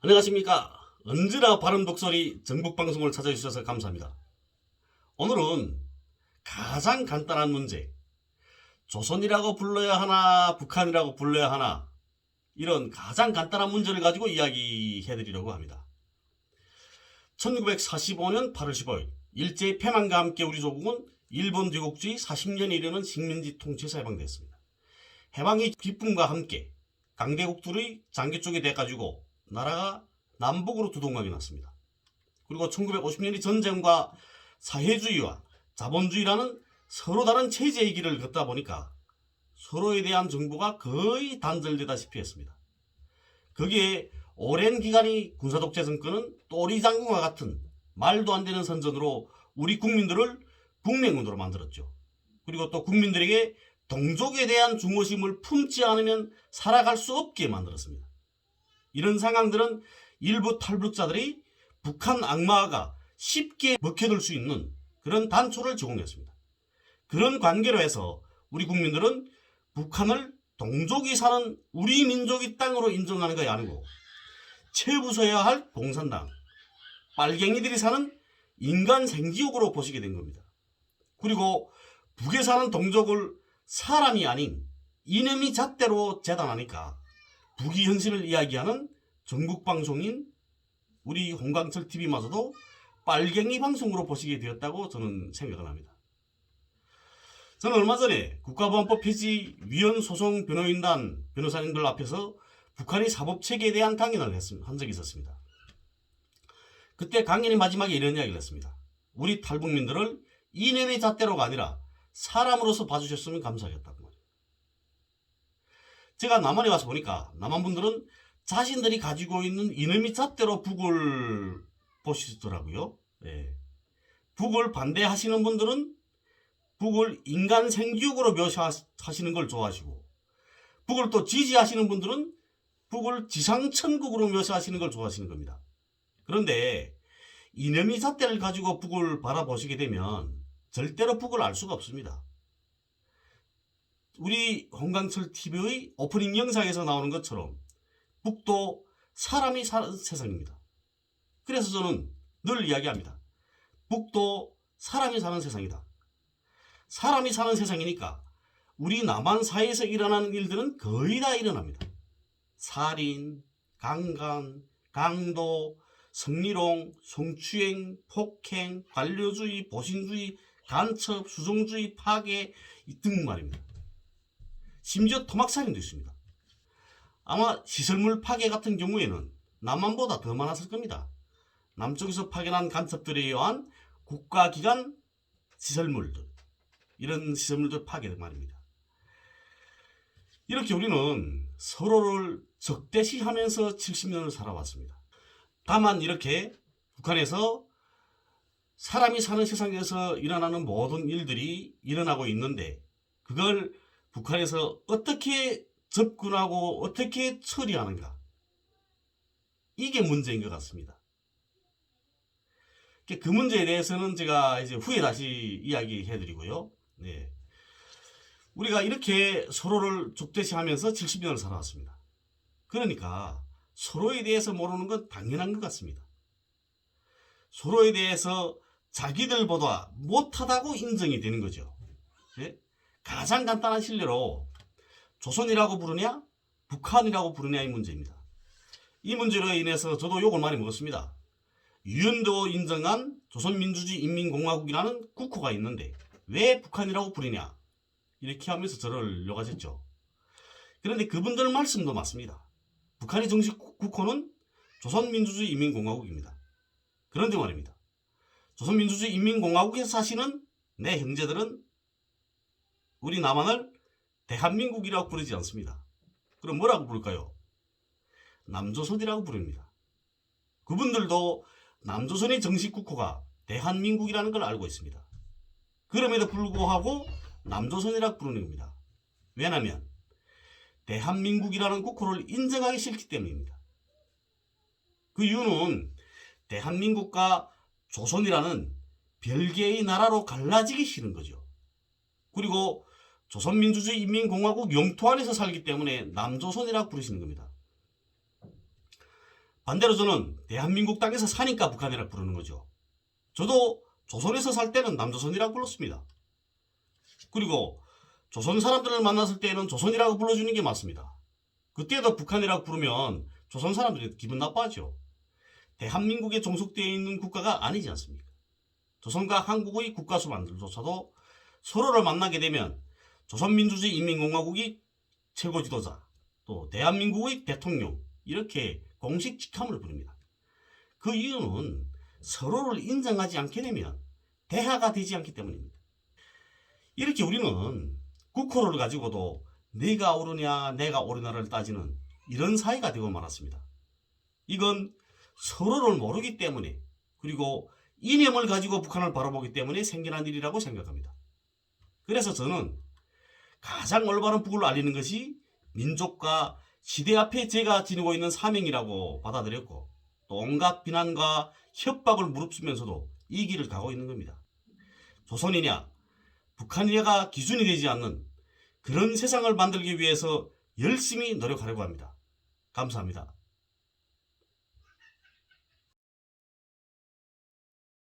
안녕하십니까. 언제나 바른 독설이 정북방송을 찾아주셔서 감사합니다. 오늘은 가장 간단한 문제, 조선이라고 불러야 하나 북한이라고 불러야 하나, 이런 가장 간단한 문제를 가지고 이야기해 드리려고 합니다. 1945년 8월 15일 일제의 패망과 함께 우리 조국은 일본 제국주의 40년에 이르는 식민지 통치에서 해방됐습니다. 해방의 기쁨과 함께 강대국들의 장기 쪽이 돼가지고 나라가 남북으로 두동강이 났습니다. 그리고 1950년의 전쟁과 사회주의와 자본주의라는 서로 다른 체제의 길을 걷다 보니까 서로에 대한 정보가 거의 단절되다시피 했습니다. 거기에 오랜 기간의 군사독재 정권은 또리장군과 같은 말도 안 되는 선전으로 우리 국민들을 북맹군으로 만들었죠. 그리고 또 국민들에게 동족에 대한 중호심을 품지 않으면 살아갈 수 없게 만들었습니다. 이런 상황들은 일부 탈북자들이 북한 악마가 쉽게 먹혀들 수 있는 그런 단초를 제공했습니다. 그런 관계로 해서 우리 국민들은 북한을 동족이 사는 우리 민족의 땅으로 인정하는 것이 아니고 체부서야 할 공산당, 빨갱이들이 사는 인간 생지옥으로 보시게 된 겁니다. 그리고 북에 사는 동족을 사람이 아닌 이념이 잣대로 재단하니까 북이 현실을 이야기하는 전국방송인 우리 홍광철 TV마저도 빨갱이 방송으로 보시게 되었다고 저는 생각을 합니다. 저는 얼마 전에 국가보안법 폐지 위헌 소송 변호인단 변호사님들 앞에서 북한의 사법체계에 대한 강연을 한 적이 있었습니다. 그때 강연의 마지막에 이런 이야기를 했습니다. 우리 탈북민들을 이념의 잣대로가 아니라 사람으로서 봐주셨으면 감사하겠다고 말이에요. 제가 남한에 와서 보니까 남한 분들은 자신들이 가지고 있는 이념의 잣대로 북을 보시더라고요. 네. 북을 반대하시는 분들은 북을 인간 생지옥으로 묘사하시는 걸 좋아하시고, 북을 또 지지하시는 분들은 북을 지상천국으로 묘사하시는 걸 좋아하시는 겁니다. 그런데 이념의 잣대를 가지고 북을 바라보시게 되면 절대로 북을 알 수가 없습니다. 우리 홍광철 TV의 오프닝 영상에서 나오는 것처럼 북도 사람이 사는 세상입니다. 그래서 저는 늘 이야기합니다. 북도 사람이 사는 세상이다. 사람이 사는 세상이니까 우리 남한 사회에서 일어나는 일들은 거의 다 일어납니다. 살인, 강간, 강도, 성희롱, 성추행, 폭행, 관료주의, 보신주의, 간첩, 수종주의, 파괴 등 말입니다. 심지어 토막살인도 있습니다. 아마 시설물 파괴 같은 경우에는 남한보다 더 많았을 겁니다. 남쪽에서 파견한 간첩들에 의한 국가기관 시설물들, 이런 시설물들 파괴된 말입니다. 이렇게 우리는 서로를 적대시하면서 70년을 살아왔습니다. 다만 이렇게 북한에서 사람이 사는 세상에서 일어나는 모든 일들이 일어나고 있는데 그걸 북한에서 어떻게 접근하고 어떻게 처리하는가, 이게 문제인 것 같습니다. 그 문제에 대해서는 제가 이제 후에 다시 이야기해 드리고요. 네. 우리가 이렇게 서로를 적대시하면서 70년을 살아왔습니다. 그러니까 서로에 대해서 모르는 건 당연한 것 같습니다. 서로에 대해서 자기들보다 못하다고 인정이 되는 거죠. 네? 가장 간단한 실례로 조선이라고 부르냐 북한이라고 부르냐의 문제입니다. 이 문제로 인해서 저도 욕을 많이 먹었습니다. 유엔도 인정한 조선민주주의 인민공화국이라는 국호가 있는데 왜 북한이라고 부르냐, 이렇게 하면서 저를 욕하셨죠. 그런데 그분들 말씀도 맞습니다. 북한의 정식 국호는 조선민주주의 인민공화국입니다. 그런데 말입니다. 조선민주주의 인민공화국에서 사시는 내 형제들은 우리 남한을 대한민국이라고 부르지 않습니다. 그럼 뭐라고 부를까요? 남조선이라고 부릅니다. 그분들도 남조선의 정식 국호가 대한민국이라는 걸 알고 있습니다. 그럼에도 불구하고 남조선이라고 부르는 겁니다. 왜냐하면 대한민국이라는 국호를 인정하기 싫기 때문입니다. 그 이유는 대한민국과 조선이라는 별개의 나라로 갈라지기 싫은 거죠. 그리고 조선민주주의 인민공화국 영토 안에서 살기 때문에 남조선이라고 부르시는 겁니다. 반대로 저는 대한민국 땅에서 사니까 북한이라고 부르는 거죠. 저도 조선에서 살 때는 남조선이라고 불렀습니다. 그리고 조선 사람들을 만났을 때는 조선이라고 불러주는 게 맞습니다. 그때도 북한이라고 부르면 조선 사람들이 기분 나빠하죠. 대한민국에 종속되어 있는 국가가 아니지 않습니까? 조선과 한국의 국가수반들조차도 서로를 만나게 되면 조선민주주의 인민공화국이 최고 지도자, 또 대한민국의 대통령, 이렇게 공식 직함을 부릅니다. 그 이유는 서로를 인정하지 않게 되면 대화가 되지 않기 때문입니다. 이렇게 우리는 국호를 가지고도 네가 옳으냐 내가 옳으냐를 따지는 이런 사이가 되고 말았습니다. 이건 서로를 모르기 때문에, 그리고 이념을 가지고 북한을 바라보기 때문에 생겨난 일이라고 생각합니다. 그래서 저는 가장 올바른 북을 알리는 것이 민족과 시대 앞에 제가 지니고 있는 사명이라고 받아들였고, 또 온갖 비난과 협박을 무릅쓰면서도 이 길을 가고 있는 겁니다. 조선이냐 북한이냐가 기준이 되지 않는 그런 세상을 만들기 위해서 열심히 노력하려고 합니다. 감사합니다.